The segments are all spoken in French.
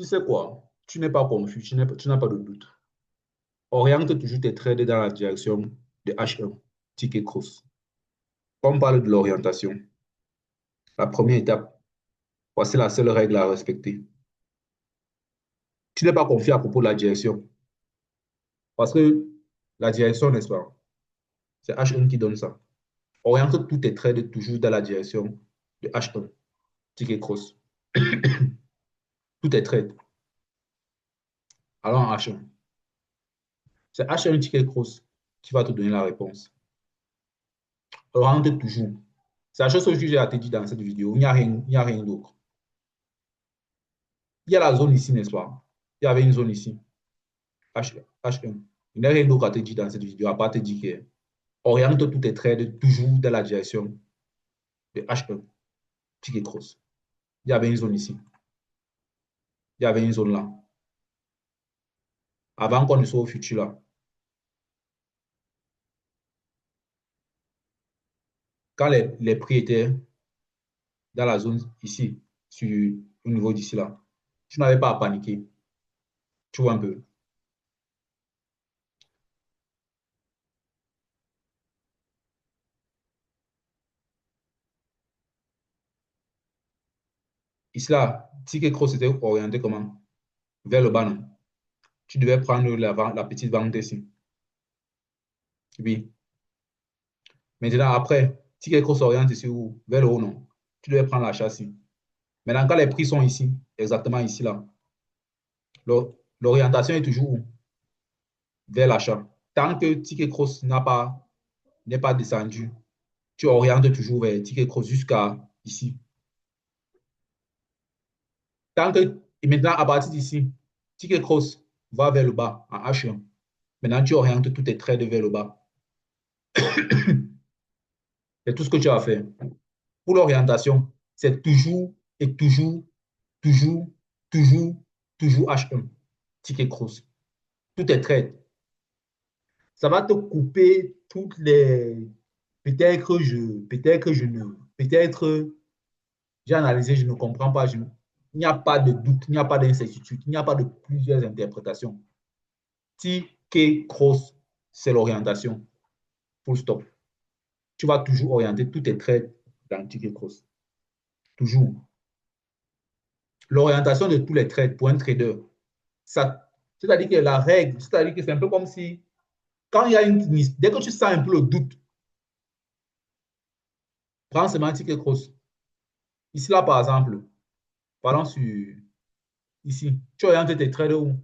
Tu sais quoi? Tu n'es pas confus, tu n'as pas de doute. Oriente toujours tes trades dans la direction de H1, ticket cross. Quand on parle de l'orientation, la première étape, voici la seule règle à respecter. Tu n'es pas confiant à propos de la direction. Parce que la direction, n'est-ce pas? C'est H1 qui donne ça. Oriente tous tes trades toujours dans la direction de H1, ticket cross. Tous tes trades. Alors en H1. C'est H1 ticket cross qui va te donner la réponse. Oriente toujours. C'est la chose que j'ai à te dire dans cette vidéo. Il n'y a rien d'autre. Il y a la zone ici, n'est-ce pas? Il y avait une zone ici. H1. Il n'y a rien d'autre à te dire dans cette vidéo, à part te dire que oriente tous tes trades toujours dans la direction de H1, ticket cross. Il y avait une zone ici. Il y avait une zone là. Avant qu'on ne soit au futur là. Quand les prix étaient dans la zone ici, au niveau d'ici là, tu n'avais pas à paniquer. Tu vois un peu. Ici là, ticket cross était orienté comment? Vers le bas, non? Tu devais prendre la petite vente ici. Oui. Maintenant, après, ticket cross s'oriente ici où? Vers le haut, non? Tu devais prendre l'achat ici. Maintenant, quand les prix sont ici, exactement ici, là, l'orientation est toujours où? Vers l'achat. Tant que ticket cross n'est pas descendu, tu orientes toujours vers ticket cross jusqu'à ici. Tant que, et maintenant, à partir d'ici, ticket cross va vers le bas en H1. Maintenant, tu orientes tous tes trades vers le bas. C'est tout ce que tu as fait. Pour l'orientation, c'est toujours et toujours, toujours, toujours, toujours H1. Ticket cross. Tout est trade. Ça va te couper toutes les. Peut-être que je ne. Peut-être j'ai analysé, je ne comprends pas. Il n'y a pas de doute, il n'y a pas d'incertitude, il n'y a pas de plusieurs interprétations. Ticket cross, c'est l'orientation. Full stop. Tu vas toujours orienter tous tes trades dans ticket cross. Toujours. L'orientation de tous les trades pour un trader, ça, c'est-à-dire que la règle, c'est-à-dire que c'est un peu comme si, quand il y a dès que tu sens un peu le doute, prends seulement ticket cross. Ici, là, par exemple, parlons sur, ici, tu orientes tes trades où?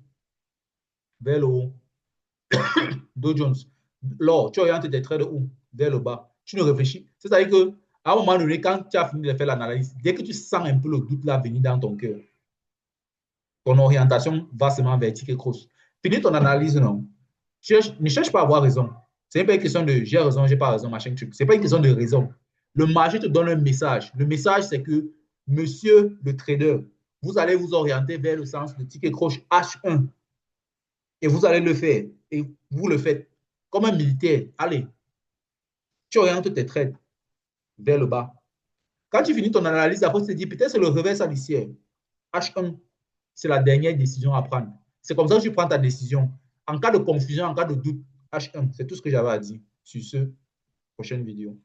Vers le haut. Dow Jones. Là, tu orientes tes trades où? Vers le bas. Tu ne réfléchis. C'est-à-dire que, à un moment donné, quand tu as fini de faire l'analyse, dès que tu sens un peu le doute là venir dans ton cœur, ton orientation va seulement vers ticket cross. Finis ton analyse, non? Ne cherche pas à avoir raison. Ce n'est pas une question de j'ai raison, j'ai pas raison, machin truc. Ce n'est pas une question de raison. Le marché te donne un message. Le message, c'est que, monsieur le trader, vous allez vous orienter vers le sens de ticket cross H1 et vous allez le faire. Et vous le faites comme un militaire. Allez, tu orientes tes trades vers le bas. Quand tu finis ton analyse, après tu te dis peut-être c'est le reverse indiciaire. H1, c'est la dernière décision à prendre. C'est comme ça que tu prends ta décision. En cas de confusion, en cas de doute, H1, c'est tout ce que j'avais à dire sur ce prochaine vidéo.